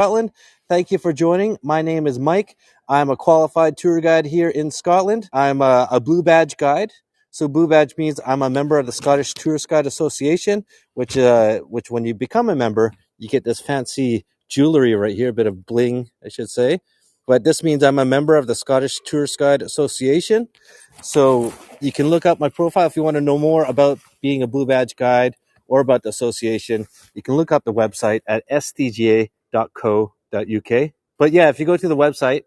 Scotland. Thank you for joining. My name is Mike. I'm a qualified tour guide here in Scotland. I'm a blue badge guide. So blue badge means I'm a member of the Scottish Tourist Guide Association, which when you become a member, you get this fancy jewelry right here, a bit of bling, I should say. But this means I'm a member of the Scottish Tourist Guide Association. So you can look up my profile if you want to know more about being a blue badge guide or about the association. You can look up the website at stga.co.uk. But yeah, if you go to the website,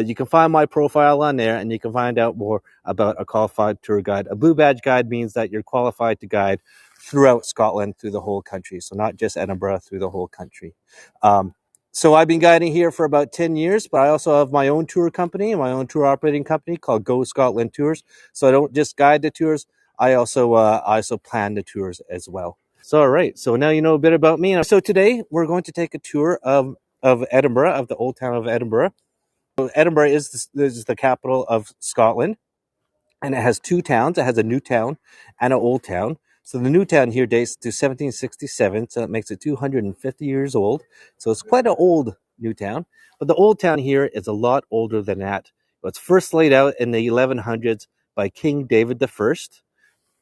you can find my profile on there and you can find out more about a qualified tour guide. A blue badge guide means that you're qualified to guide throughout Scotland, through the whole country. So not just Edinburgh, through the whole country. So I've been guiding here for about 10 years, but I also have my own tour company, my own tour operating company called Go Scotland Tours. So I don't just guide the tours, I also plan the tours as well. So all right, so now you know a bit about me. So today we're going to take a tour of Edinburgh, of the old town of Edinburgh. So Edinburgh is the capital of Scotland, and it has two towns. It has a new town and an old town. So the new town here dates to 1767, so it makes it 250 years old. So it's quite an old new town. But the old town here is a lot older than that. It was first laid out in the 1100s by King David I.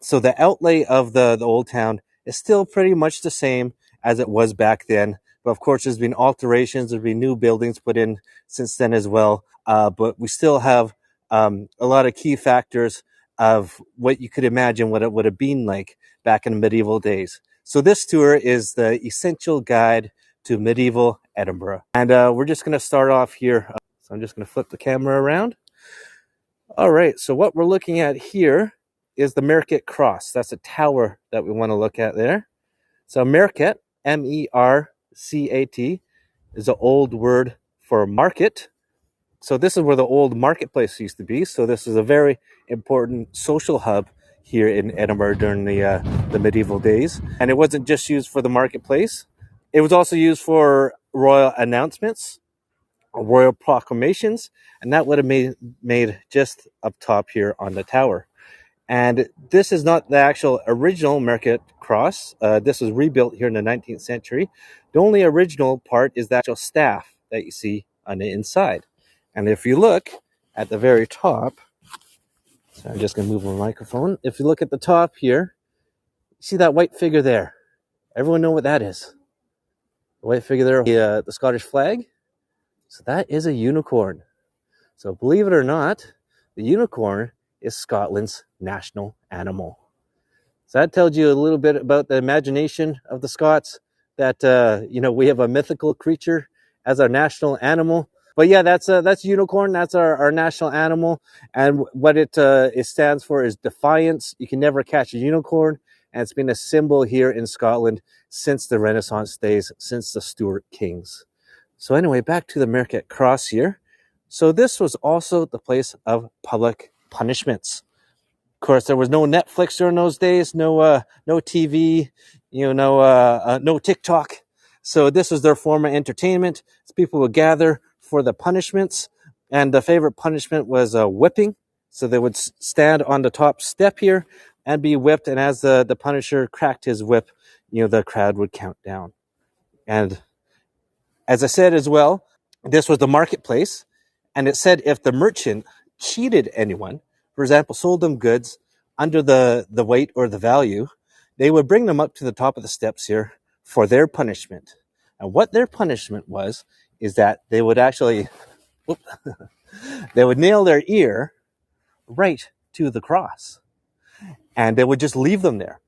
So the outlay of the old town is still pretty much the same as it was back then. But of course, there's been alterations, there's been new buildings put in since then as well. But we still have a lot of key factors of what you could imagine what it would have been like back in the medieval days. So this tour is the essential guide to medieval Edinburgh. And we're just going to start off here. So I'm just going to flip the camera around. All right, so what we're looking at here is the Mercat Cross. That's a tower that we want to look at there. So Mercat, M-E-R-C-A-T, is an old word for market. So this is where the old marketplace used to be. So this is a very important social hub here in Edinburgh during the medieval days. And it wasn't just used for the marketplace. It was also used for royal announcements, royal proclamations, and that would have made just up top here on the tower. And this is not the actual original Mercat Cross. This was rebuilt here in the 19th century. The only original part is the actual staff that you see on the inside. And if you look at the very top, so I'm just going to move my microphone. If you look at the top here, see that white figure there? Everyone know what that is? The white figure there, the Scottish flag. So that is a unicorn. So believe it or not, the unicorn is Scotland's national animal. So that tells you a little bit about the imagination of the Scots, that we have a mythical creature as our national animal. But yeah, that's unicorn. That's our national animal, and what it stands for is defiance. You can never catch a unicorn, and it's been a symbol here in Scotland since the Renaissance days, since the Stuart kings. So anyway, back to the Mercat Cross here. So this was also the place of public punishments. Of course, there was no Netflix during those days, no TV, no TikTok. So this was their form of entertainment. So people would gather for the punishments, and the favorite punishment was whipping. So they would stand on the top step here and be whipped, and as the punisher cracked his whip, the crowd would count down. And as I said as well, this was the marketplace, and it said if the merchant cheated anyone, for example, sold them goods under the weight or the value, they would bring them up to the top of the steps here for their punishment. And what their punishment was is that they would actually, they would nail their ear right to the cross, and they would just leave them there.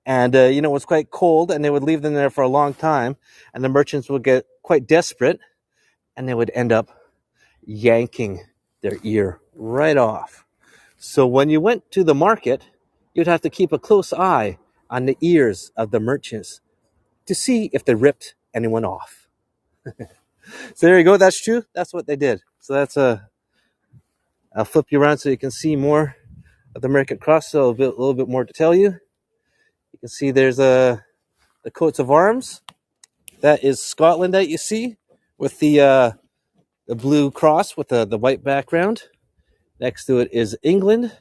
And, it was quite cold, and they would leave them there for a long time, and the merchants would get quite desperate, and they would end up yanking their ear right off. So when you went to the market, you'd have to keep a close eye on the ears of the merchants to see if they ripped anyone off. So there you go. That's true. That's what they did. So I'll flip you around so you can see more of the Mercat Cross. So a little bit more to tell you. You can see there's the coats of arms. That is Scotland that you see with the blue cross with the white background. Next to it is England,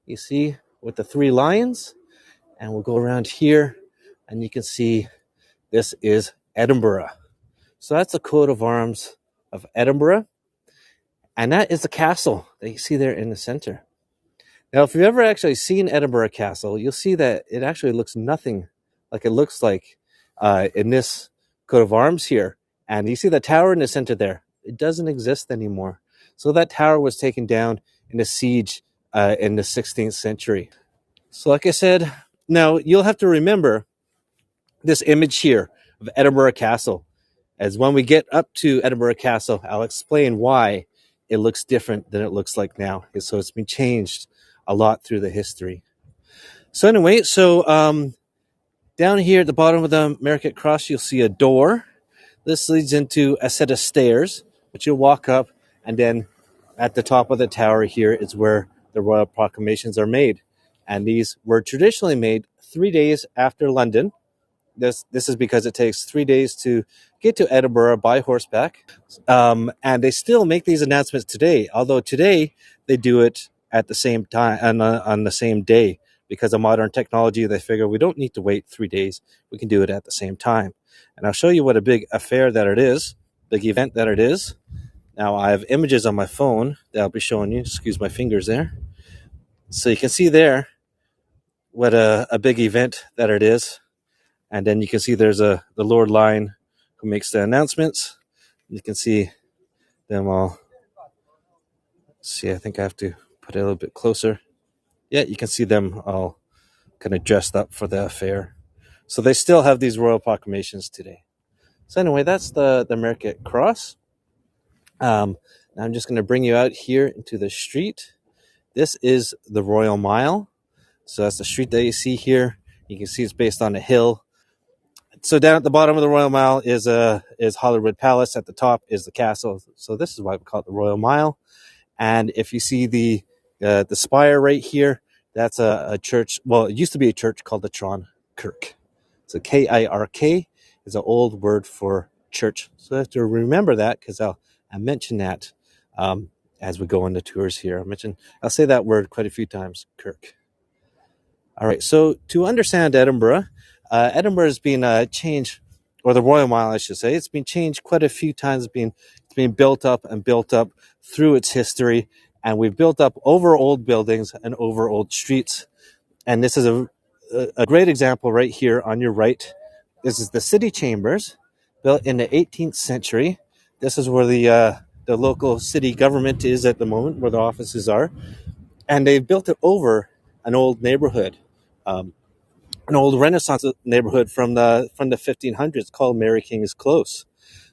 you see, with the three lions. And we'll go around here, and you can see this is Edinburgh. So that's the coat of arms of Edinburgh. And that is the castle that you see there in the center. Now, if you've ever actually seen Edinburgh Castle, you'll see that it actually looks nothing like it looks like in this coat of arms here. And you see the tower in the center there. It doesn't exist anymore. So that tower was taken down in a siege in the 16th century. So like I said, now you'll have to remember this image here of Edinburgh Castle. As when we get up to Edinburgh Castle, I'll explain why it looks different than it looks like now. So it's been changed a lot through the history. So anyway, down here at the bottom of the Mercat Cross, you'll see a door. This leads into a set of stairs, which you'll walk up, and then at the top of the tower here is where the royal proclamations are made. And these were traditionally made 3 days after London. This is because it takes 3 days to get to Edinburgh by horseback. And they still make these announcements today, although today they do it at the same time on the same day. Because of modern technology, they figure we don't need to wait 3 days. We can do it at the same time. And I'll show you what a big affair that it is, big event that it is. Now, I have images on my phone that I'll be showing you. Excuse my fingers there. So you can see there what a big event that it is. And then you can see there's the Lord Lion who makes the announcements. You can see them all. See, I think I have to put it a little bit closer. Yeah, you can see them all kind of dressed up for the affair. So they still have these royal proclamations today. So anyway, that's the Mercat Cross. Now I'm just going to bring you out here into the street. This is the Royal Mile. So that's the street that you see here. You can see it's based on a hill. So down at the bottom of the Royal Mile is Holyrood Palace. At the top is the castle. So this is why we call it the Royal Mile. And if you see the spire right here, that's a church. Well, it used to be a church called the Tron Kirk. So Kirk is an old word for church. So I have to remember that because I mention that as we go on the tours here. I'll say that word quite a few times, Kirk. All right. So to understand Edinburgh, Edinburgh has been changed, or the Royal Mile, I should say. It's been changed quite a few times. It's been built up and built up through its history, and we've built up over old buildings and over old streets. And this is a great example right here on your right. This is the city chambers, built in the 18th century. This is where the local city government is at the moment, where the offices are, and they've built it over an old neighborhood. An old Renaissance neighborhood from the 1500s called Mary King's Close.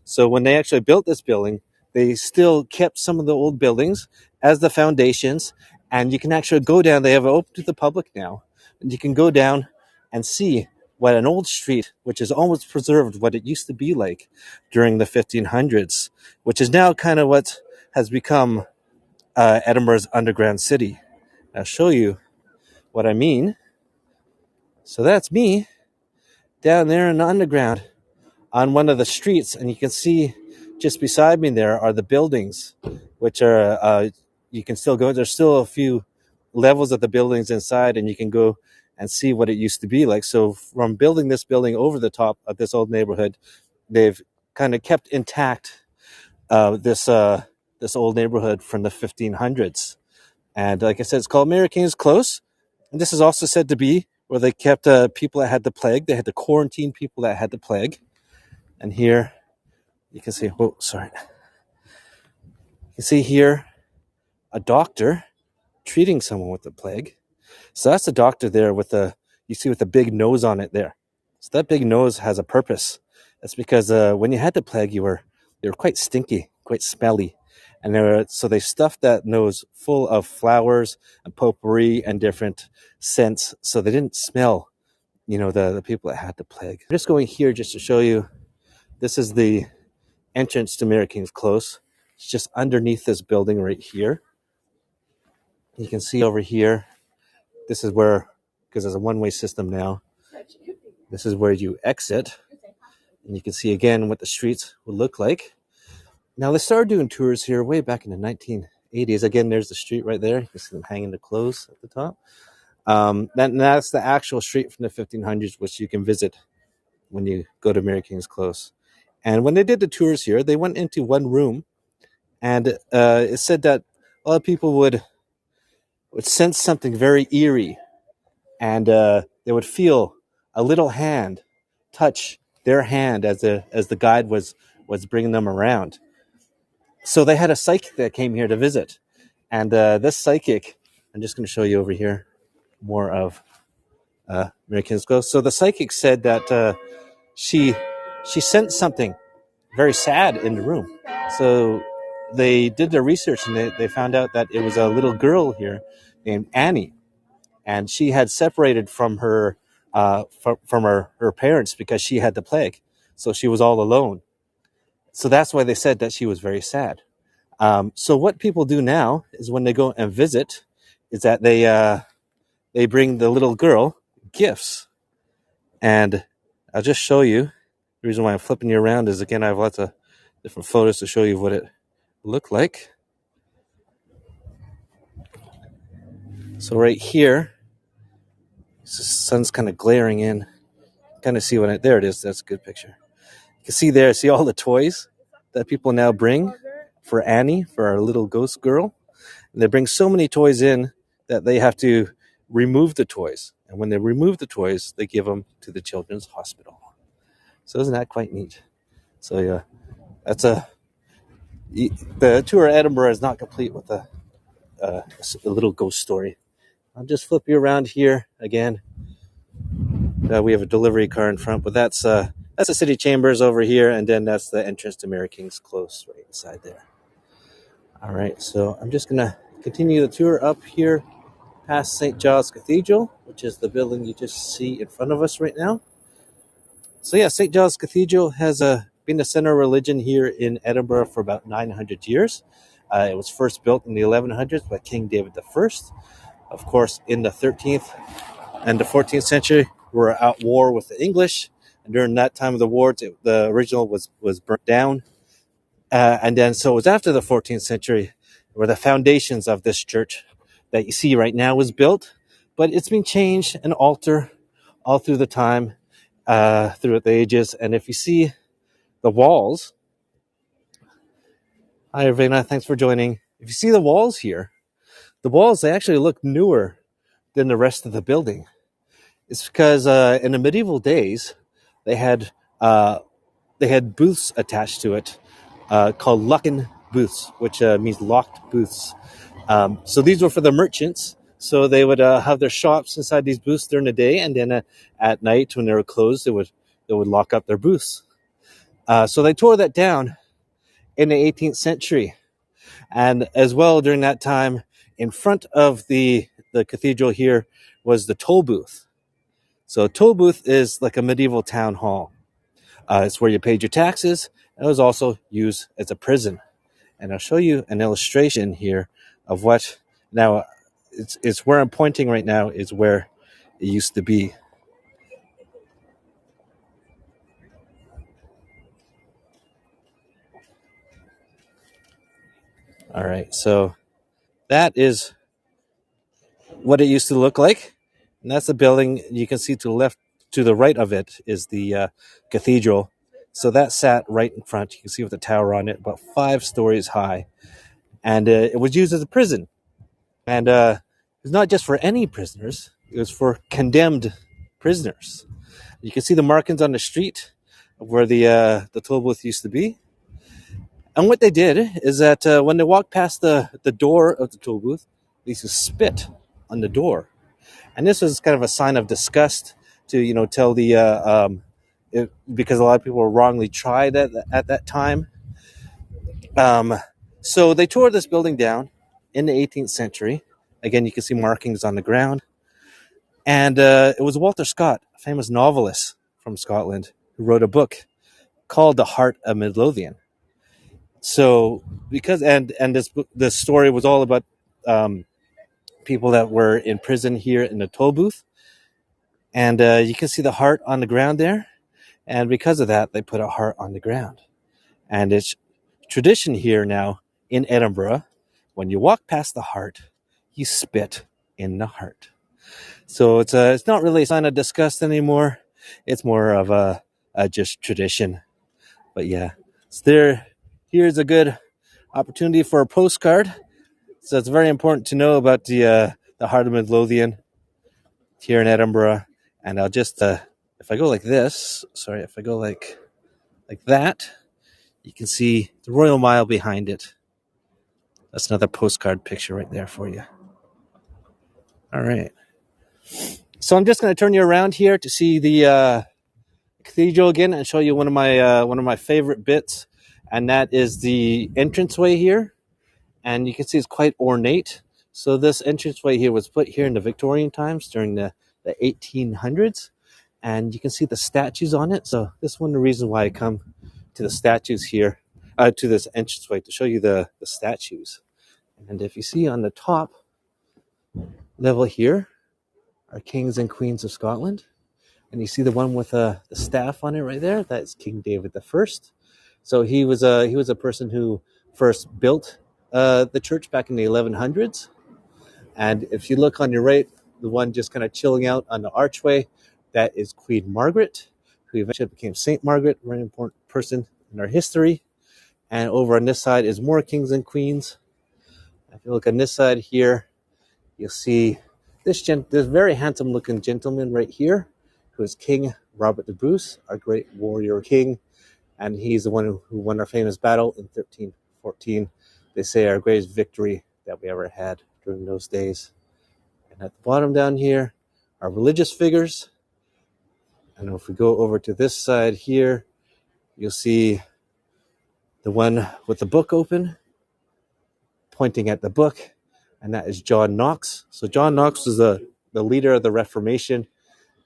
So when they actually built this building, they still kept some of the old buildings as the foundations, and you can actually go down. They have it open to the public now, and you can go down and see what an old street, which is almost preserved what it used to be like during the 1500s, which is now kind of what has become Edinburgh's underground city. I'll show you what I mean. So that's me down there in the underground on one of the streets, and you can see just beside me there are the buildings, which are you can still go. There's still a few levels of the buildings inside, and you can go and see what it used to be like. So from building this building over the top of this old neighborhood, they've kind of kept intact this old neighborhood from the 1500s. And like I said, it's called Mary King's Close. And this is also said to be where they kept people that had the plague. They had to quarantine people that had the plague. And here you can see, you can see here a doctor treating someone with the plague. So that's the doctor there with the big nose on it there. So that big nose has a purpose. That's because when you had the plague, you were quite stinky, quite smelly. And so they stuffed that nose full of flowers and potpourri and different scents, so they didn't smell, the people that had the plague. I'm just going here just to show you. This is the entrance to Mary King's Close. It's just underneath this building right here. You can see over here. This is where, because there's a one-way system now, this is where you exit. And you can see again what the streets would look like. Now, they started doing tours here way back in the 1980s. Again, there's the street right there. You can see them hanging the clothes at the top. That's the actual street from the 1500s, which you can visit when you go to Mary King's Close. And when they did the tours here, they went into one room, and it said that a lot of people would sense something very eerie, and they would feel a little hand touch their hand as the guide was bringing them around. So they had a psychic that came here to visit, and this psychic, I'm just going to show you over here more of American Ghost. So the psychic said that she sensed something very sad in the room. So they did their research, and they found out that it was a little girl here named Annie, and she had separated from her parents because she had the plague. So she was all alone. So that's why they said that she was very sad. So what people do now is when they go and visit, is that they bring the little girl gifts, and I'll just show you. The reason why I'm flipping you around is, again, I have lots of different photos to show you what it looked like. So right here, the sun's kind of glaring in. Kind of see there it is. That's a good picture. You can see there, see all the toys that people now bring for Annie, for our little ghost girl. And they bring so many toys in that they have to remove the toys. And when they remove the toys, they give them to the children's hospital. So isn't that quite neat? So yeah, the tour of Edinburgh is not complete with a little ghost story. I'll just flip you around here again. We have a delivery car in front, but that's the city chambers over here, and then that's the entrance to Mary King's Close right inside there. All right, so I'm just gonna continue the tour up here past St. Giles Cathedral, which is the building you just see in front of us right now. So yeah, St. Giles Cathedral has been the center of religion here in Edinburgh for about 900 years. It was first built in the 1100s by King David I. Of course, in the 13th and the 14th century, we were at war with the English, and during that time of the war, the original was burnt down. And then, so it was after the 14th century where the foundations of this church that you see right now was built, but it's been changed and altered all through the time, throughout the ages. And if you see the walls, hi Ravena, thanks for joining. If you see the walls here, the walls, they actually look newer than the rest of the building. It's because in the medieval days, they had booths attached to it called Lucken booths, which means locked booths. So these were for the merchants. So they would have their shops inside these booths during the day, and then at night when they were closed, they would lock up their booths. So they tore that down in the 18th century, and as well during that time, in front of the cathedral here was the toll booth. So a toll booth is like a medieval town hall. It's where you paid your taxes. It was also used as a prison. And I'll show you an illustration here of what now it's where I'm pointing right now is where it used to be. All right, so that is what it used to look like, and that's the building. You can see to the right of it is the cathedral. So that sat right in front. You can see with the tower on it, about 5 stories high, and it was used as a prison. And it was not just for any prisoners; it was for condemned prisoners. You can see the markings on the street of where the toll booth used to be. And what they did is that when they walked past the door of the toll booth, they used to spit on the door. And this was kind of a sign of disgust to, tell because a lot of people were wrongly tried at that time. So they tore this building down in the 18th century. Again, you can see markings on the ground. And it was Walter Scott, a famous novelist from Scotland, who wrote a book called The Heart of Midlothian. So this story was all about people that were in prison here in the toll booth. And you can see the heart on the ground there. And because of that, they put a heart on the ground. And it's tradition here now in Edinburgh, when you walk past the heart, you spit in the heart. So it's not really a sign of disgust anymore. It's more of a just tradition. But yeah, so here's a good opportunity for a postcard. So it's very important to know about the heart of Midlothian here in Edinburgh. And I'll just if I go like this, if I go like that, you can see the Royal Mile behind it. That's another postcard picture right there for you. All right. So I'm just going to turn you around here to see the cathedral again and show you one of my favorite bits, and that is the entranceway here. And you can see it's quite ornate. So this entranceway here was put here in the Victorian times during the 1800s, and you can see the statues on it. So this is one of the reasons why I come to the statues here, to this entranceway, to show you the statues. And if you see on the top level here are kings and queens of Scotland. And you see the one with the staff on it right there. That's King David the First. So he was a person who first built the church back in the 1100s. And if you look on your right, the one just kind of chilling out on the archway, that is Queen Margaret, who eventually became Saint Margaret, a very important person in our history. And over on this side is more kings and queens. If you look on this side here, you'll see this very handsome looking gentleman right here, who is King Robert the Bruce, our great warrior king. And he's the one who won our famous battle in 1314. They say our greatest victory that we ever had during those days. And at the bottom down here are religious figures. And if we go over to this side here, you'll see the one with the book open, pointing at the book, and that is John Knox. So John Knox was the leader of the Reformation,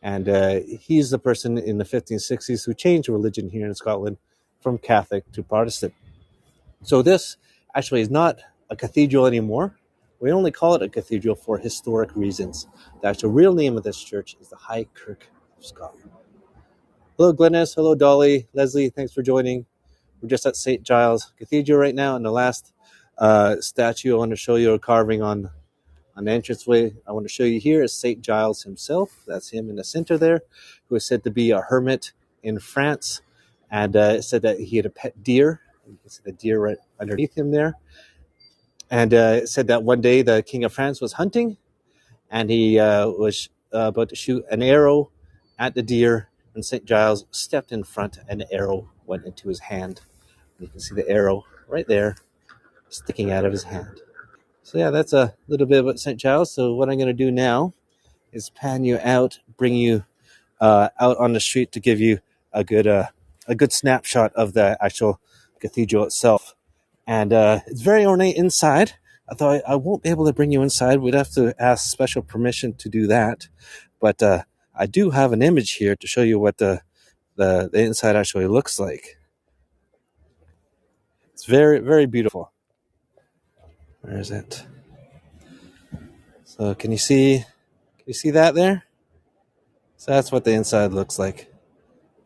and he's the person in the 1560s who changed religion here in Scotland from Catholic to Protestant. So this actually is not a cathedral anymore. We only call it a cathedral for historic reasons. The actual real name of this church is the High Kirk of Scotland. Hello, Glennis. Hello, Dolly. Leslie, thanks for joining. We're just at St. Giles Cathedral right now, and the last statue I want to show you, a carving on the entranceway I want to show you here is St. Giles himself. That's him in the center there, who is said to be a hermit in France. And it said that he had a pet deer. You can see the deer right underneath him there. And it said that one day the King of France was hunting, and he was about to shoot an arrow at the deer, and St. Giles stepped in front, and the arrow went into his hand. You can see the arrow right there sticking out of his hand. So yeah, that's a little bit about St. Giles. So what I'm going to do now is pan you out, bring you out on the street to give you a good snapshot of the actual cathedral itself. And it's very ornate inside. I thought I won't be able to bring you inside. We'd have to ask special permission to do that. But I do have an image here to show you what the inside actually looks like. It's very, very beautiful. Where is it? So can you see that there? So that's what the inside looks like.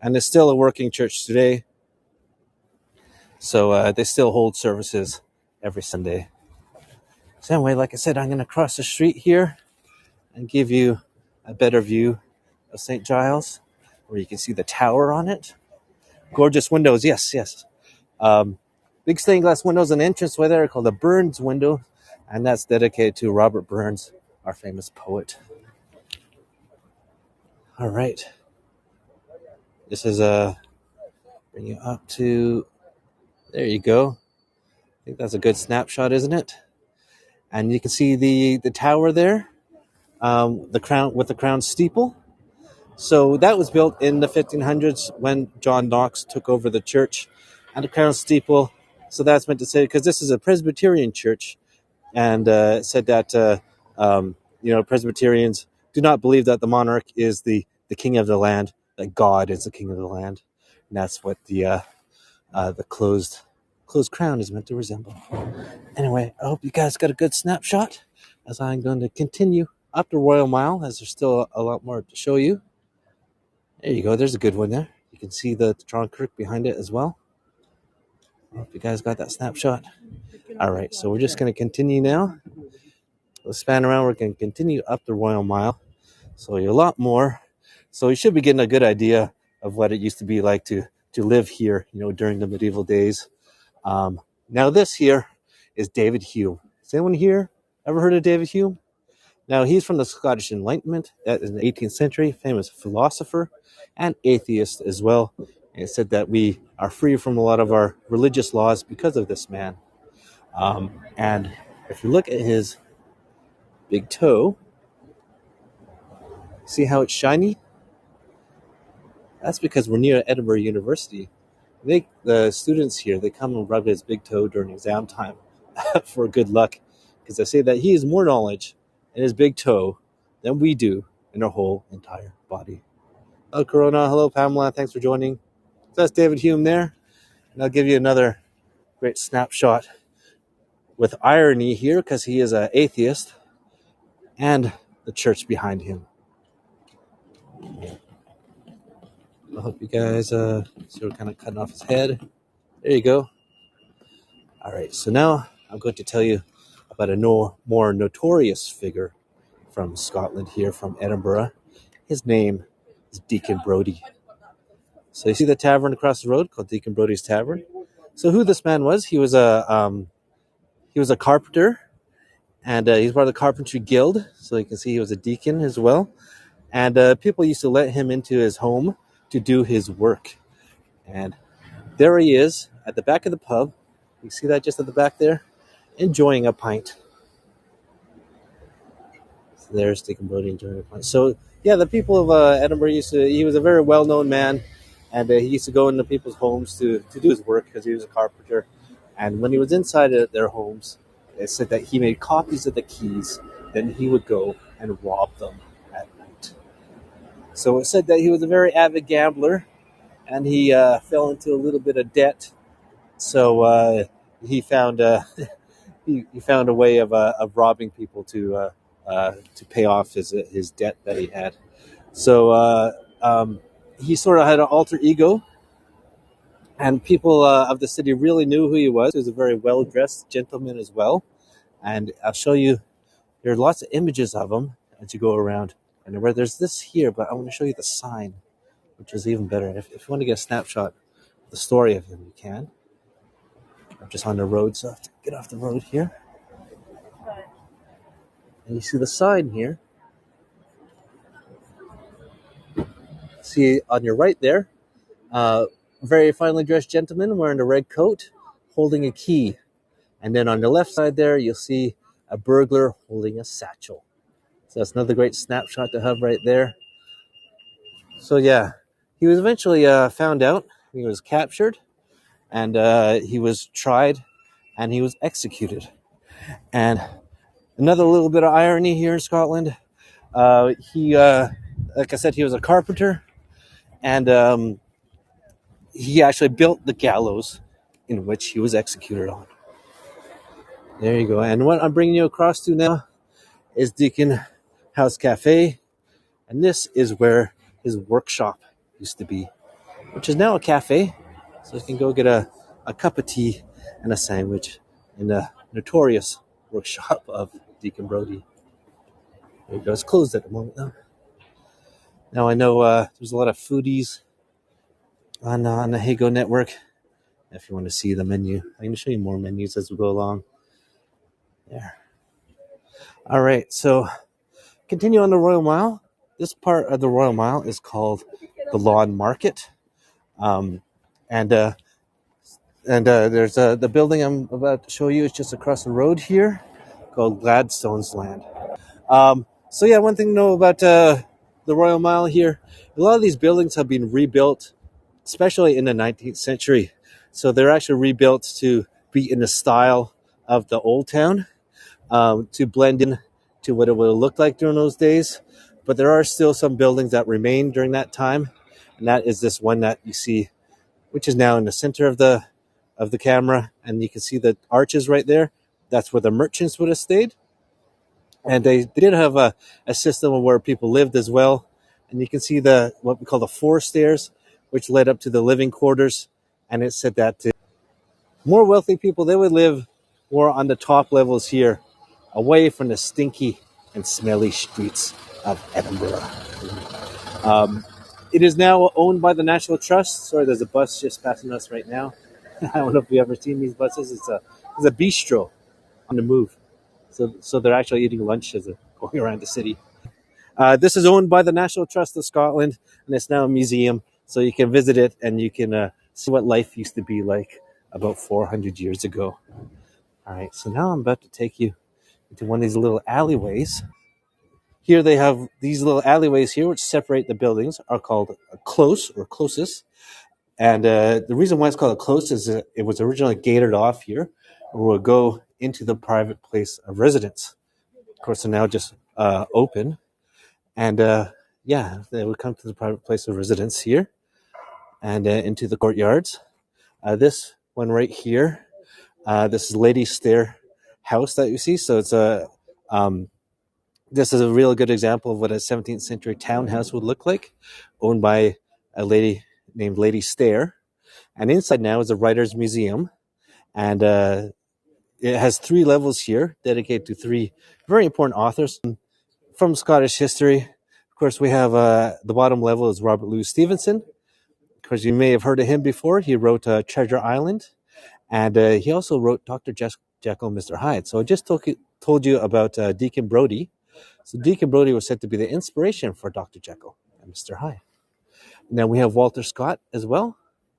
And it's still a working church today. So they still hold services every Sunday. So anyway, like I said, I'm going to cross the street here and give you a better view of St. Giles, where you can see the tower on it. Gorgeous windows, yes. Big stained glass windows and entranceway there called the Burns window, and that's dedicated to Robert Burns, our famous poet. All right. This is bring you up to, there you go. I think that's a good snapshot, isn't it? And you can see the tower there, the crown steeple. So that was built in the 1500s when John Knox took over the church, and the crown steeple. So that's meant to say, because this is a Presbyterian church, and it said that Presbyterians do not believe that the monarch is the king of the land, that God is the king of the land, and that's what the closed crown is meant to resemble. Anyway, I hope you guys got a good snapshot, as I'm going to continue up the Royal Mile, as there's still a lot more to show you. There you go. There's a good one there. You can see the Tron Kirk behind it as well. I hope you guys got that snapshot. All right, so we're just going to continue now. We'll span around. We're going to continue up the Royal Mile. So a lot more. So you should be getting a good idea of what it used to be like to to live here, during the medieval days. Now this here is David Hume. Has anyone here ever heard of David Hume? Now he's from the Scottish Enlightenment in the 18th century, famous philosopher and atheist as well. And it said that we are free from a lot of our religious laws because of this man. And if you look at his big toe, see how it's shiny? That's because we're near Edinburgh University. The students here, they come and rub his big toe during exam time for good luck, because they say that he has more knowledge in his big toe than we do in our whole entire body. Hello, Corona. Hello, Pamela. Thanks for joining. So that's David Hume there. And I'll give you another great snapshot with irony here, because he is an atheist and the church behind him. I hope you guys see we're kind of cutting off his head. There you go. All right, so now I'm going to tell you about a more notorious figure from Scotland here, from Edinburgh. His name is Deacon Brodie. So you see the tavern across the road called Deacon Brodie's Tavern. So who this man was? He was a carpenter, and he's part of the Carpentry Guild. So you can see he was a deacon as well. And people used to let him into his home to do his work. And there he is at the back of the pub. You see that just at the back there? Enjoying a pint. So there's Deacon Brodie enjoying a pint. So yeah, the people of Edinburgh he was a very well-known man, and he used to go into people's homes to do his work because he was a carpenter. And when he was inside their homes, it said that he made copies of the keys, then he would go and rob them at night. So it said that he was a very avid gambler, and he fell into a little bit of debt. So he found he found a way of robbing people to pay off his debt that he had. So he sort of had an alter ego, and people of the city really knew who he was. He was a very well-dressed gentleman as well. And I'll show you, there are lots of images of him as you go around. And where there's this here, but I want to show you the sign, which is even better. If you want to get a snapshot of the story of him, you can. I'm just on the road, so I have to get off the road here. And you see the sign here. See on your right there, very finely dressed gentleman wearing a red coat, holding a key. And then on the left side there, you'll see a burglar holding a satchel. So that's another great snapshot to have right there. So yeah, he was eventually found out. He was captured, and he was tried, and he was executed. And another little bit of irony here in Scotland. He, like I said, he was a carpenter, and he actually built the gallows in which he was executed on. There you go. And what I'm bringing you across to now is Deacon House Cafe, and this is where his workshop used to be, which is now a cafe. So you can go get a cup of tea and a sandwich in the notorious workshop of Deacon Brodie. There you go. It's closed at the moment, though. Now I know there's a lot of foodies on the Heygo network. If you want to see the menu, I'm going to show you more menus as we go along. There. All right, so continue on the Royal Mile. This part of the Royal Mile is called the Lawn Market. And there's the building I'm about to show you is just across the road here, called Gladstone's Land. So yeah, one thing to know about the Royal Mile here, a lot of these buildings have been rebuilt, especially in the 19th century. So they're actually rebuilt to be in the style of the Old Town, to blend in to what it would have looked like during those days. But there are still some buildings that remain during that time, and that is this one that you see, which is now in the center of the camera, and you can see the arches right there. That's where the merchants would have stayed. And they did have a system of where people lived as well. And you can see what we call the four stairs, which led up to the living quarters. And it said that more wealthy people, they would live more on the top levels here, away from the stinky and smelly streets of Edinburgh. It is now owned by the National Trust. Sorry, there's a bus just passing us right now. I don't know if you've ever seen these buses. It's a bistro on the move. So they're actually eating lunch as they're going around the city. This is owned by the National Trust of Scotland, and it's now a museum. So you can visit it and you can see what life used to be like about 400 years ago. All right, so now I'm about to take you into one of these little alleyways. Here they have these little alleyways here, which separate the buildings, are called a close or closes. And the reason why it's called a close is that it was originally gated off here, and will go into the private place of residence. Of course, they're now just open. And yeah, they would come to the private place of residence here and into the courtyards. This one right here, this is Lady Stair house that you see. So it's this is a real good example of what a 17th century townhouse would look like, owned by a lady named Lady Stair. And inside now is a writer's museum. And it has 3 levels here dedicated to 3 very important authors from Scottish history. Of course, we have the bottom level is Robert Louis Stevenson. Of course, you may have heard of him before. He wrote Treasure Island. And he also wrote Dr. Jekyll and Mr. Hyde. So I just told you about Deacon Brodie. So Deacon Brodie was said to be the inspiration for Dr. Jekyll and Mr. Hyde. Now we have Walter Scott as well.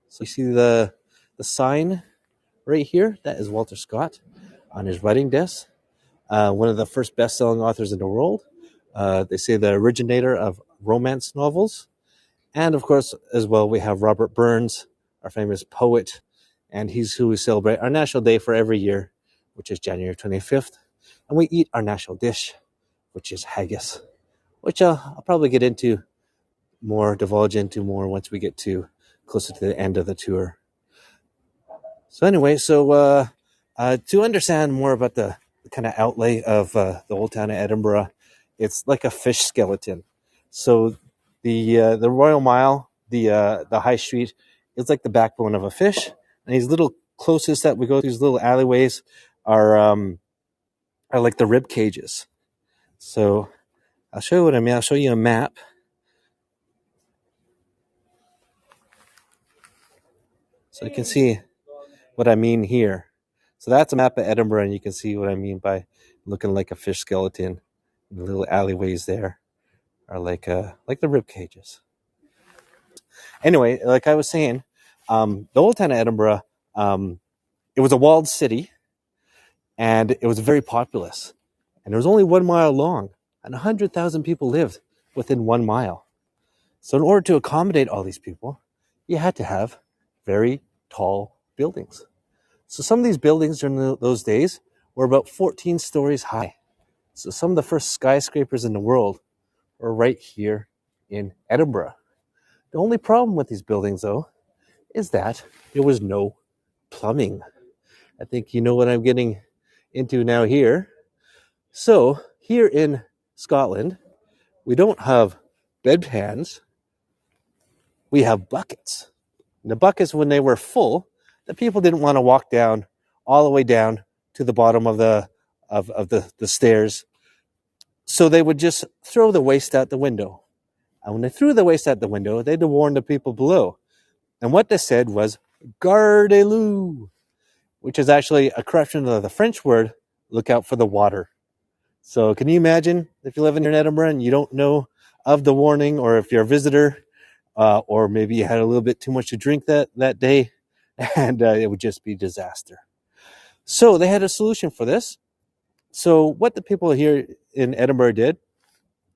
So you see the sign right here. That is Walter Scott on his writing desk. One of the first best-selling authors in the world. They say the originator of romance novels. And of course, as well, we have Robert Burns, our famous poet. And he's who we celebrate our national day for every year, which is January 25th. And we eat our national dish, which is haggis, which I'll probably get into more, divulge into more once we get to closer to the end of the tour. So anyway, to understand more about the kind of outlay of the old town of Edinburgh, it's like a fish skeleton. So the Royal Mile, the High Street, is like the backbone of a fish. And these little closest that we go through, these little alleyways are like the rib cages. So I'll show you what I mean. I'll show you a map. So you can see what I mean here. So that's a map of Edinburgh, and you can see what I mean by looking like a fish skeleton. The little alleyways there are like the rib cages. Anyway, like I was saying, the old town of Edinburgh, it was a walled city, and it was very populous. And it was only 1 mile long, and 100,000 people lived within 1 mile. So in order to accommodate all these people, you had to have very tall buildings. So some of these buildings during those days were about 14 stories high. So some of the first skyscrapers in the world were right here in Edinburgh. The only problem with these buildings, though, is that there was no plumbing. I think you know what I'm getting into now here. So here in Scotland, we don't have bedpans. We have buckets. And the buckets, when they were full, the people didn't want to walk down all the way down to the bottom of the stairs. So they would just throw the waste out the window. And when they threw the waste out the window, they had to warn the people below. And what they said was, "Gardez-vous," which is actually a corruption of the French word, "look out for the water." So can you imagine if you live in Edinburgh and you don't know of the warning, or if you're a visitor, or maybe you had a little bit too much to drink that day, and it would just be disaster. So they had a solution for this. So what the people here in Edinburgh did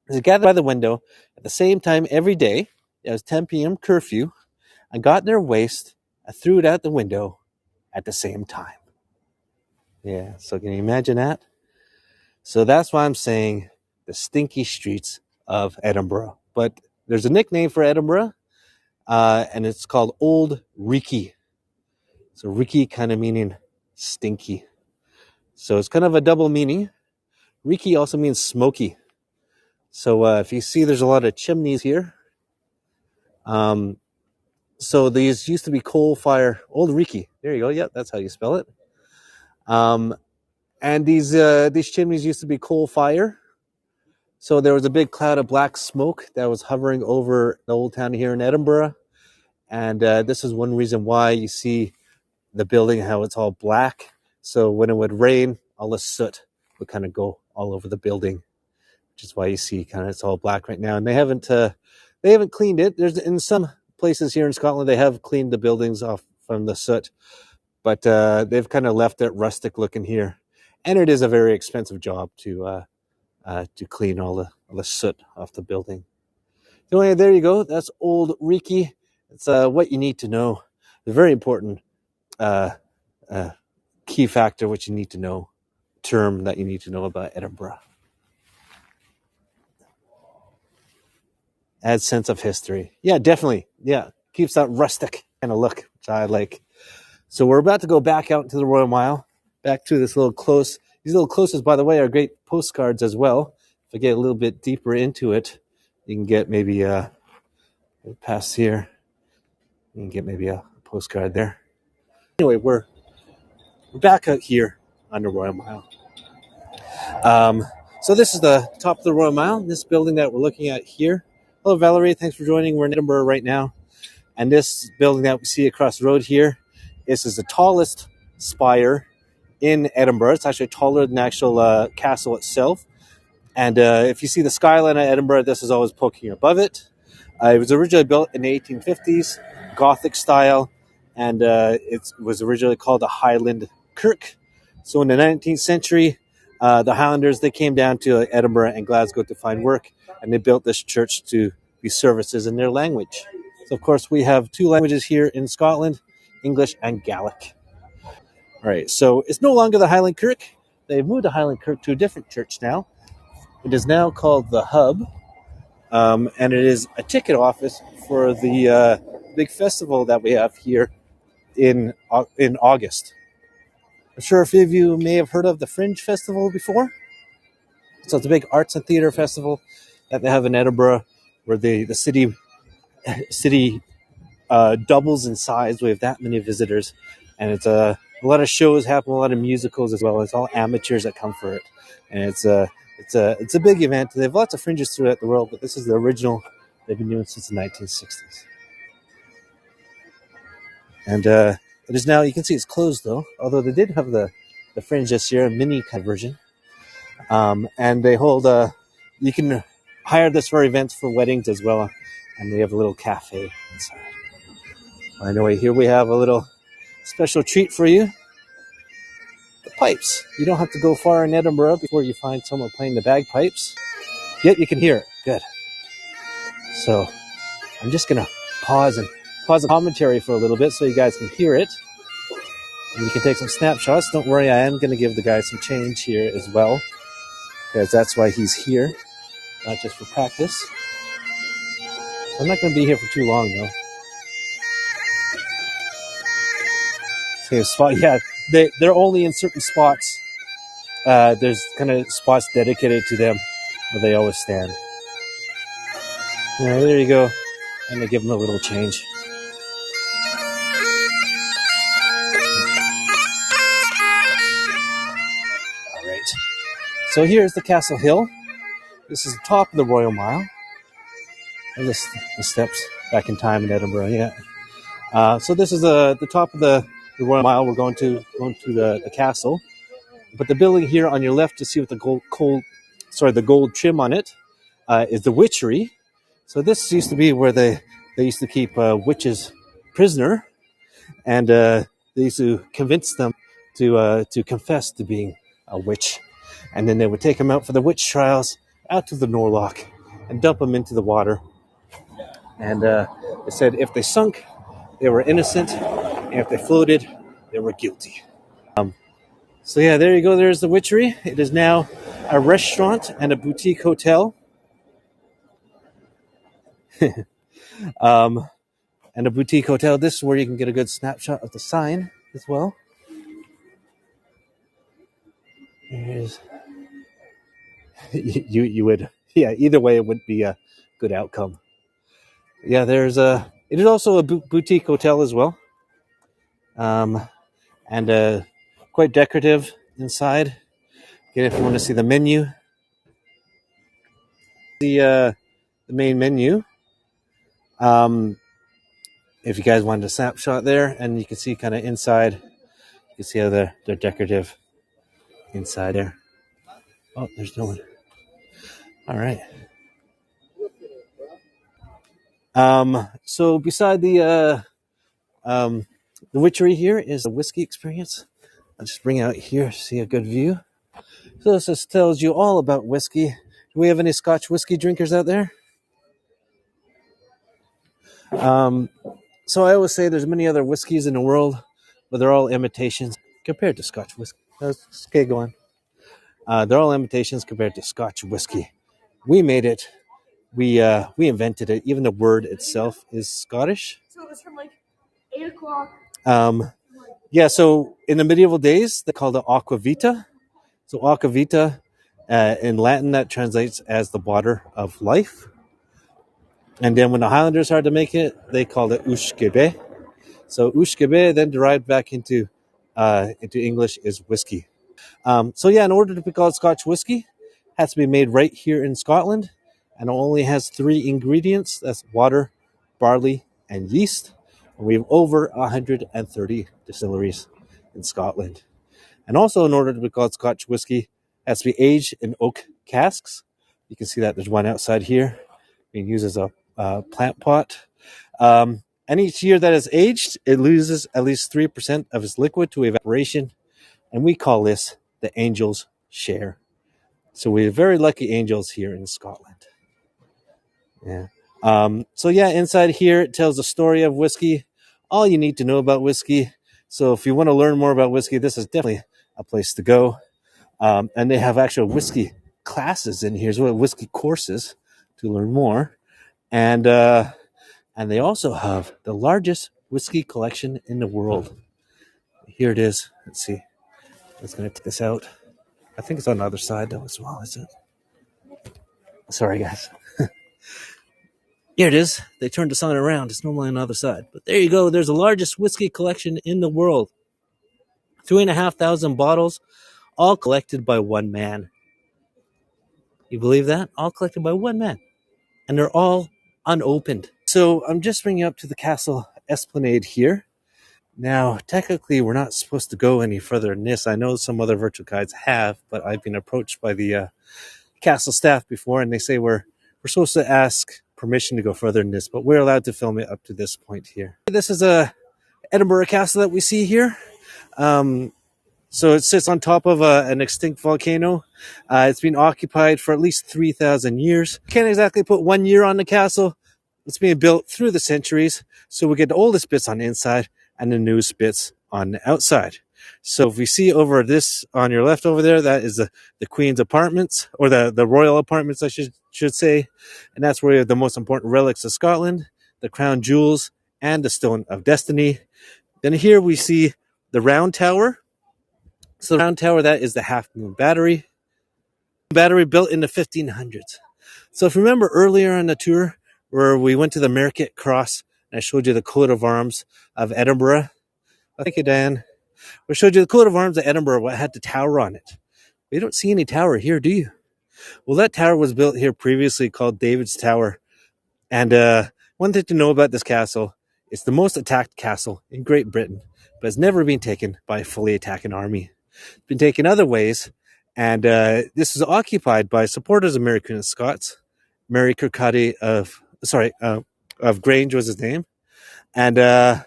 is they gathered by the window at the same time every day. It was 10 p.m. curfew, and got their waste and threw it out the window at the same time. Yeah, so can you imagine that? So that's why I'm saying the stinky streets of Edinburgh. But there's a nickname for Edinburgh, and it's called Old Reekie. So Reekie kind of meaning stinky. So it's kind of a double meaning. Reekie also means smoky. So if you see, there's a lot of chimneys here. So these used to be coal fire, Old Reekie. There you go. Yep, that's how you spell it. And these chimneys used to be coal fire. So there was a big cloud of black smoke that was hovering over the old town here in Edinburgh. And this is one reason why you see the building, how it's all black. So when it would rain, all the soot would kind of go all over the building, which is why you see kind of it's all black right now. And they haven't cleaned it. There's in some places here in Scotland they have cleaned the buildings off from the soot, but they've kind of left it rustic looking here. And it is a very expensive job to clean all the soot off the building. So anyway, there you go. That's Old Reekie. It's what you need to know. The very important key factor, which you need to know, term that you need to know about Edinburgh. Adds sense of history. Yeah, definitely. Yeah, keeps that rustic kind of look, which I like. So we're about to go back out into the Royal Mile, back to this little close. These little closes, by the way, are great postcards as well. If I get a little bit deeper into it, you can get maybe past here. You can get maybe a postcard there. Anyway, we're back out here on the Royal Mile. So this is the top of the Royal Mile, this building that we're looking at here. Hello, Valerie. Thanks for joining. We're in Edinburgh right now. And this building that we see across the road here, this is the tallest spire in Edinburgh. It's actually taller than the actual castle itself. And if you see the skyline of Edinburgh, this is always poking above it. It was originally built in the 1850s, Gothic style, and it was originally called a Highland Kirk. So in the 19th century, the Highlanders, they came down to Edinburgh and Glasgow to find work, and they built this church to be services in their language. So, of course, we have two languages here in Scotland, English and Gaelic. All right, so it's no longer the Highland Kirk. They've moved the Highland Kirk to a different church now. It is now called the Hub, and it is a ticket office for the big festival that we have here in August. I'm sure a few of you may have heard of the Fringe Festival before. So it's a big arts and theater festival that they have in Edinburgh, where the city doubles in size. We have that many visitors, and it's a lot of shows happen, a lot of musicals as well. It's all amateurs that come for it, and it's a big event. They have lots of fringes throughout the world, but this is the original they've been doing since the 1960s. And it is now, you can see it's closed though, although they did have the fringe this year, a mini conversion. And they hold you can hire this for events for weddings as well, and they have a little cafe inside. Anyway, here we have a little special treat for you. The pipes. You don't have to go far in Edinburgh before you find someone playing the bagpipes. Yet you can hear it. Good. So I'm just going to pause the commentary for a little bit so you guys can hear it. And you can take some snapshots. Don't worry, I am going to give the guy some change here as well, because that's why he's here, not just for practice. So I'm not going to be here for too long, though. Okay, spot, yeah, they're only in certain spots. There's kind of spots dedicated to them where they always stand. Yeah, there you go. I'm going to give them a little change. All right. So here's the Castle Hill. This is the top of the Royal Mile. And the steps back in time in Edinburgh, yeah. So this is the top of the Royal Mile. We're going to the castle. But the building here on your left, you see with the gold trim on it, is the witchery. So this used to be where they used to keep witches prisoner, and they used to convince them to confess to being a witch, and then they would take them out for the witch trials out to the Norloch and dump them into the water. And they said if they sunk, they were innocent, and if they floated, they were guilty. So yeah, there you go. There's the witchery. It is now a restaurant and a boutique hotel. And a boutique hotel. This is where you can get a good snapshot of the sign as well. You would, yeah, either way it would be a good outcome. Yeah, it is also a boutique hotel as well. And quite decorative inside. Again, if you want to see the menu. the main menu. If you guys wanted a snapshot there, and you can see kind of inside, you can see how they're decorative inside there. Oh, there's no one. All right. So beside the witchery here is the whiskey experience. I'll just bring it out here, see a good view. So this just tells you all about whiskey. Do we have any Scotch whiskey drinkers out there? So I always say there's many other whiskeys in the world, but they're all imitations compared to Scotch whiskey. Okay, go on. They're all imitations compared to Scotch whiskey. We made it. We invented it. Even the word itself is Scottish. So it was from like 8 o'clock. Yeah, so in the medieval days, they called it aqua vita. So aqua vita, in Latin, that translates as the water of life. And then when the Highlanders started to make it, they called it ushkebe. So ushkebe then derived back into English is whiskey. So yeah, in order to be called Scotch whiskey, it has to be made right here in Scotland. And it only has 3 ingredients. That's water, barley, and yeast. And we have over 130 distilleries in Scotland. And also, in order to be called Scotch whiskey, it has to be aged in oak casks. You can see that there's one outside here being used as a plant pot. And each year that is aged, it loses at least 3% of its liquid to evaporation. And we call this the angel's share. So we have very lucky angels here in Scotland. Yeah. So yeah, inside here it tells the story of whiskey, all you need to know about whiskey. So if you want to learn more about whiskey, this is definitely a place to go. And they have actual whiskey classes in here as well, whiskey courses to learn more. And they also have the largest whiskey collection in the world. Here it is. Let's see. I'm just going to take this out. I think it's on the other side though as well, is it? Sorry, guys. Here it is. They turned the sign around. It's normally on the other side. But there you go. There's the largest whiskey collection in the world. 3,500 bottles, all collected by one man. You believe that? All collected by one man. And they're all unopened. So I'm just bringing you up to the castle esplanade here. Now, technically, we're not supposed to go any further than this. I know some other virtual guides have, but I've been approached by the castle staff before, and they say we're supposed to ask permission to go further than this, but we're allowed to film it up to this point here. This is a Edinburgh castle that we see here. So it sits on top of an extinct volcano. It's been occupied for at least 3,000 years. Can't exactly put 1 year on the castle. It's being built through the centuries, so we get the oldest bits on the inside and the newest bits on the outside. So if we see over this on your left over there, that is the Queen's apartments, or the royal apartments, I should say. And that's where you have the most important relics of Scotland, the crown jewels, and the Stone of Destiny. Then here we see the round tower. So the round tower, that is the Half Moon Battery. Battery built in the 1500s. So if you remember earlier on the tour where we went to the Mercat Cross and I showed you the coat of arms of Edinburgh. Thank you, Dan. We showed you the coat of arms of Edinburgh, what had the tower on it. You don't see any tower here, do you? Well, that tower was built here previously called David's Tower. And one thing to know about this castle, it's the most attacked castle in Great Britain, but it's never been taken by a fully attacking army. It's been taken other ways, and this is occupied by supporters of Mary Queen of Scots. Mary Kirkcaldy of Grange was his name. And it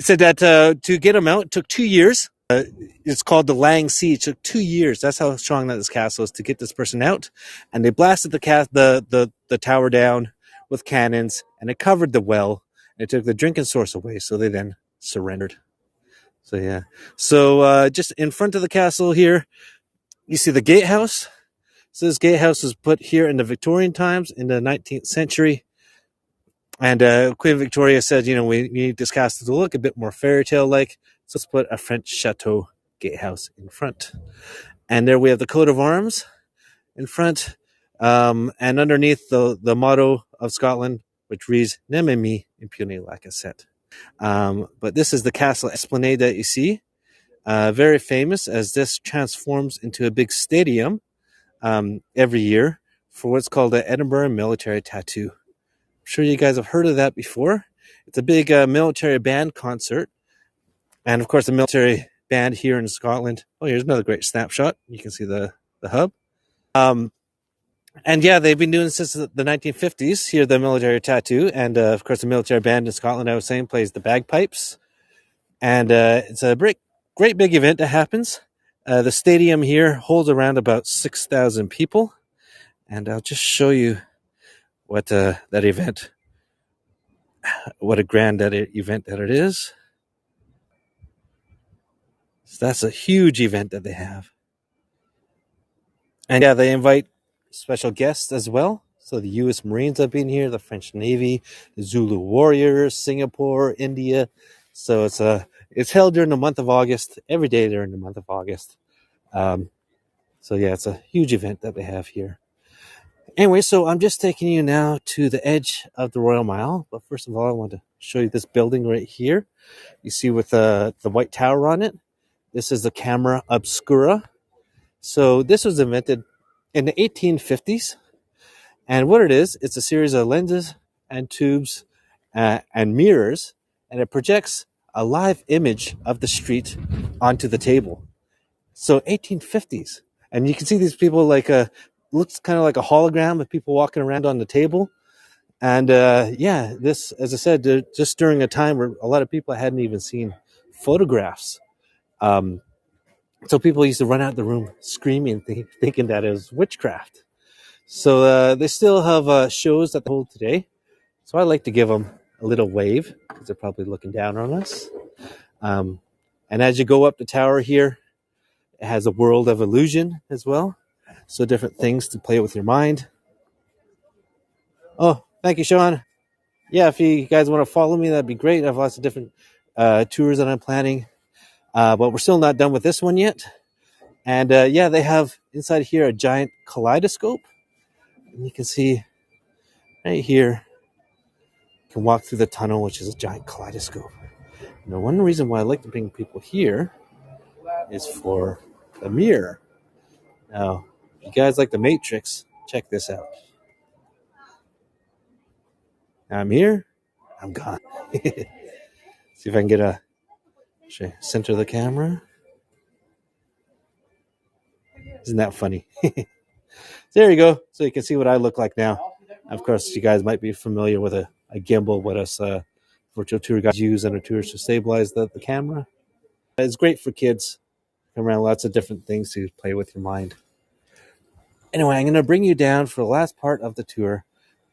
said that to get him out, it took 2 years. It's called the Lang Siege. It took 2 years. That's how strong that this castle is to get this person out. And they blasted the tower down with cannons, and it covered the well. And it took the drinking source away, so they then surrendered. So yeah. So just in front of the castle here, you see the gatehouse. So this gatehouse was put here in the Victorian times in the 19th century. And Queen Victoria said, we need this castle to look a bit more fairy tale-like. So let's put a French chateau gatehouse in front. And there we have the coat of arms in front. And underneath the motto of Scotland, which reads, "Nem mi impune lacasset." But this is the castle esplanade that you see. Very famous, as this transforms into a big stadium every year for what's called the Edinburgh Military Tattoo. I'm sure you guys have heard of that before. It's a big military band concert. And of course, the military band here in Scotland. Oh, here's another great snapshot. You can see the hub. And yeah, they've been doing this since the 1950s here, the military tattoo. And of course, the military band in Scotland, I was saying, plays the bagpipes. And it's a great big event that happens. The stadium here holds around about 6,000 people. And I'll just show you what that event, what a grand event that it is. So that's a huge event that they have. And yeah, they invite special guests as well. So the U.S. Marines have been here, the French Navy, the Zulu Warriors, Singapore, India. So it's held during the month of August, every day during the month of August. So yeah, it's a huge event that they have here. Anyway, so I'm just taking you now to the edge of the Royal Mile. But first of all, I want to show you this building right here. You see with the white tower on it. This is the camera obscura. So this was invented in the 1850s. And what it is, it's a series of lenses and tubes and mirrors, and it projects a live image of the street onto the table. So 1850s. And you can see these people looks kind of like a hologram of people walking around on the table. And yeah, this, as I said, just during a time where a lot of people hadn't even seen photographs. So people used to run out of the room screaming, thinking that it was witchcraft. So they still have shows that they hold today. So I like to give them a little wave because they're probably looking down on us. And as you go up the tower here, it has a world of illusion as well. So different things to play with your mind. Oh, thank you, Sean. Yeah, if you guys want to follow me, that'd be great. I have lots of different tours that I'm planning. But we're still not done with this one yet. And yeah, they have inside here a giant kaleidoscope. And you can see right here, you can walk through the tunnel, which is a giant kaleidoscope. Now, one reason why I like to bring people here is for the mirror. Now, if you guys like the Matrix, check this out. I'm here, I'm gone. See if I can get center the camera. Isn't that funny? There you go. So you can see what I look like now. Of course, you guys might be familiar with a gimbal, what us virtual tour guides use on a tours to stabilize the camera. It's great for kids. Come around lots of different things to play with your mind. Anyway, I'm going to bring you down for the last part of the tour,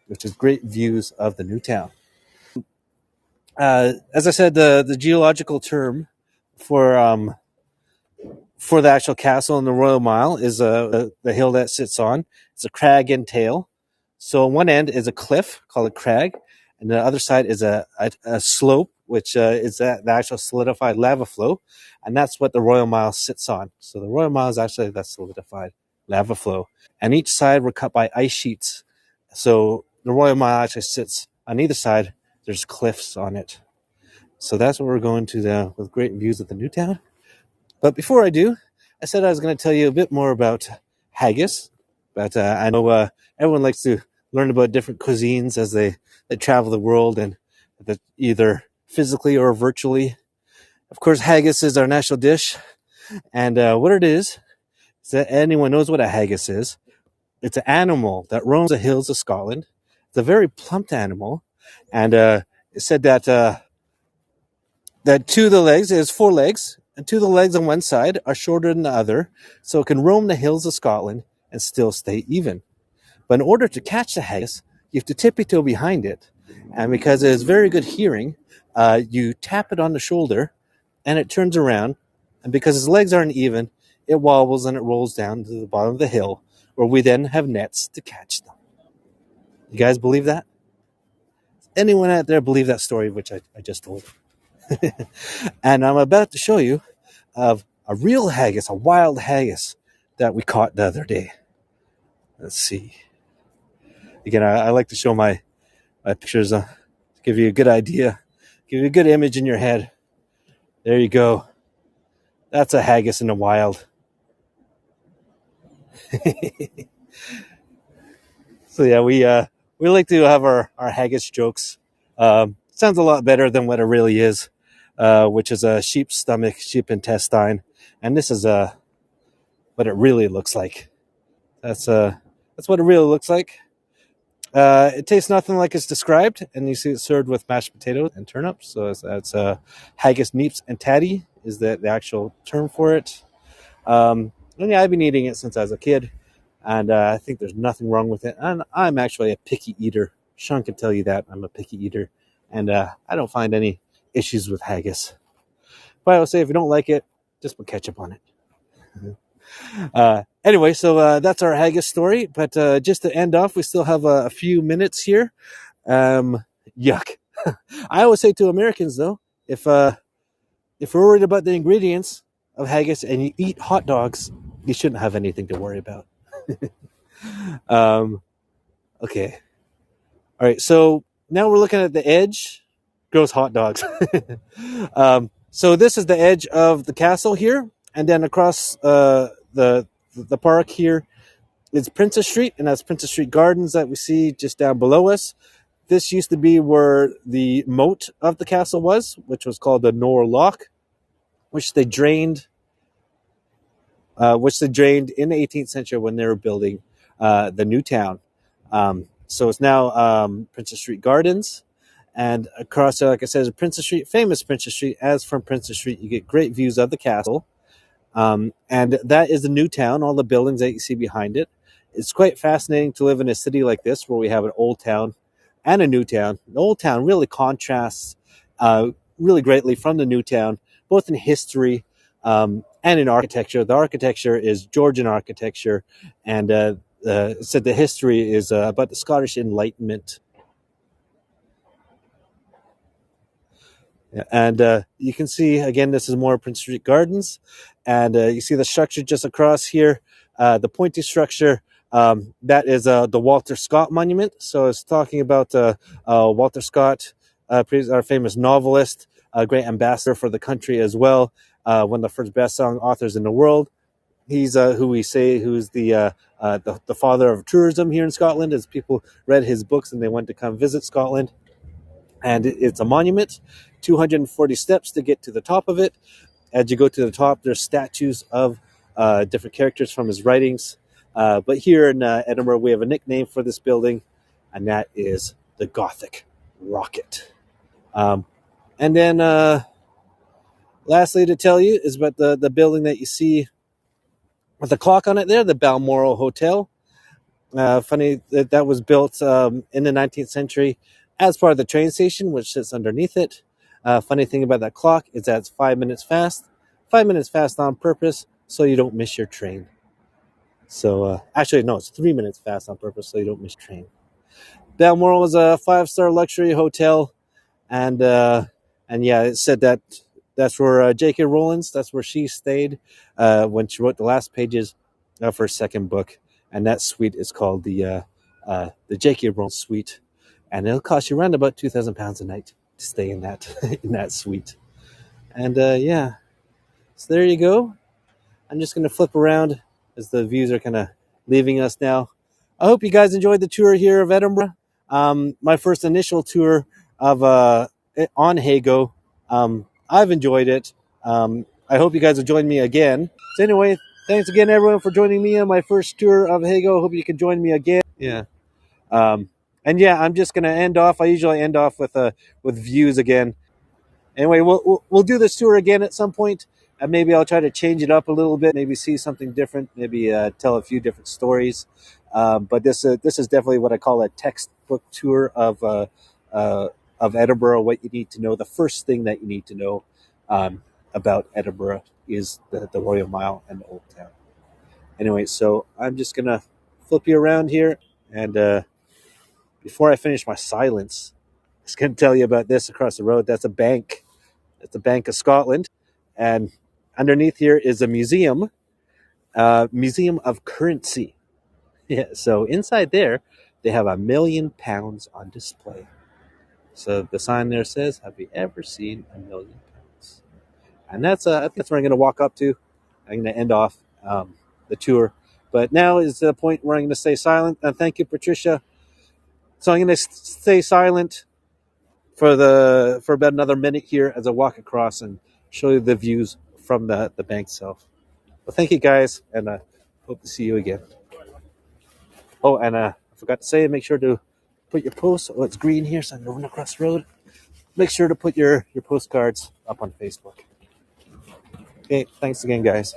which is great views of the new town. As I said, the geological term for the actual castle in the Royal Mile is the hill that sits on. It's a crag and tail. So on one end is a cliff called a crag, and the other side is a slope, which is the actual solidified lava flow, and that's what the Royal Mile sits on. So the Royal Mile is actually that solidified lava flow, and each side were cut by ice sheets. So the Royal Mile actually sits on either side. There's cliffs on it. So that's what we're going to with great views of the new town. But before I do, I said I was going to tell you a bit more about haggis. But I know everyone likes to learn about different cuisines as they travel the world, and either physically or virtually. Of course, haggis is our national dish. And what it is that anyone knows what a haggis is. It's an animal that roams the hills of Scotland. It's a very plump animal. And it said that two of the legs, it has four legs, and two of the legs on one side are shorter than the other, so it can roam the hills of Scotland and still stay even. But in order to catch the haggis, you have to tippy toe behind it. And because it has very good hearing, you tap it on the shoulder and it turns around. And because its legs aren't even, it wobbles and it rolls down to the bottom of the hill, where we then have nets to catch them. You guys believe that? Anyone out there believe that story, which I just told? And I'm about to show you of a real haggis, a wild haggis that we caught the other day. Let's see. Again, I like to show my pictures to give you a good idea, give you a good image in your head. There you go. That's a haggis in the wild. So yeah, we like to have our haggis jokes. Sounds a lot better than what it really is, which is a sheep's stomach, sheep intestine, and this is what it really looks like. That's what it really looks like. It tastes nothing like it's described, and you see it served with mashed potatoes and turnips. So that's haggis, neeps, and tatty is the actual term for it. And yeah, I've been eating it since I was a kid, and I think there's nothing wrong with it. And I'm actually a picky eater. Sean can tell you that I'm a picky eater, and I don't find any issues with haggis. But I will say, if you don't like it, just put ketchup on it. Anyway, so that's our haggis story. But just to end off, we still have a few minutes here. Yuck. I always say to Americans, though, if we're worried about the ingredients of haggis and you eat hot dogs, you shouldn't have anything to worry about. Okay. All right. So now we're looking at the edge. Gross hot dogs. So this is the edge of the castle here, and then across the park here is Princess Street, and that's Princess Street Gardens that we see just down below us. This used to be where the moat of the castle was, which was called the Nor Loch, which they drained in the 18th century when they were building the new town. So it's now Princess Street Gardens. And across, like I said, Princess Street, famous Princess Street. As from Princess Street, you get great views of the castle. And that is the new town, all the buildings that you see behind it. It's quite fascinating to live in a city like this where we have an old town and a new town. The old town really contrasts really greatly from the new town, both in history and in architecture. The architecture is Georgian architecture, and said the history is about the Scottish Enlightenment. And you can see, again, this is more Prince Street Gardens. And you see the structure just across here, the pointy structure. That is the Walter Scott Monument. So it's talking about Walter Scott, our famous novelist, a great ambassador for the country as well, one of the first best-selling authors in the world. He's who we say who's the father of tourism here in Scotland, as people read his books and they went to come visit Scotland. And it's a monument, 240 steps to get to the top of it. As you go to the top, there's statues of different characters from his writings. But here in Edinburgh, we have a nickname for this building, and that is the Gothic Rocket. And then lastly to tell you is about the building that you see with the clock on it there, the Balmoral Hotel. Funny that was built in the 19th century as part of the train station, which sits underneath it. Funny thing about that clock is that it's 5 minutes fast. 5 minutes fast on purpose so you don't miss your train. So actually, no, it's 3 minutes fast on purpose so you don't miss your train. Balmoral is a 5-star luxury hotel, and yeah, it said that that's where J.K. Rowling, that's where she stayed when she wrote the last pages of her second book. And that suite is called the J.K. Rowling suite, and it'll cost you around about £2,000 a night to stay in that in that suite. And yeah, so there you go. I'm just going to flip around as the views are kind of leaving us now. I hope you guys enjoyed the tour here of Edinburgh. My first initial tour of on Heygo. I've enjoyed it. I hope you guys will join me again. So anyway, thanks again, everyone, for joining me on my first tour of Heygo. Hope you can join me again. Yeah. And yeah, I'm just going to end off. I usually end off with views again. Anyway, we'll do this tour again at some point, and maybe I'll try to change it up a little bit. Maybe see something different. Maybe tell a few different stories. But this is definitely what I call a textbook tour of Edinburgh. What you need to know. The first thing that you need to know about Edinburgh is the Royal Mile and the Old Town. Anyway, so I'm just gonna flip you around here, and before I finish my silence, I was gonna tell you about this across the road. That's a bank. It's the Bank of Scotland, and underneath here is a museum, Museum of Currency. Yeah, so inside there, they have £1 million on display. So the sign there says, "Have you ever seen £1 million?" And that's where I'm going to walk up to. I'm going to end off the tour But now is the point where I'm going to stay silent. And thank you, Patricia. So I'm going to stay silent for about another minute here as I walk across and show you the views from the bank itself. Well, thank you guys, and hope to see you again. Oh, and I forgot to say, make sure to put your posts. Oh, it's green here, so I'm going across the road. Make sure to put your postcards up on Facebook. Okay, thanks again, guys.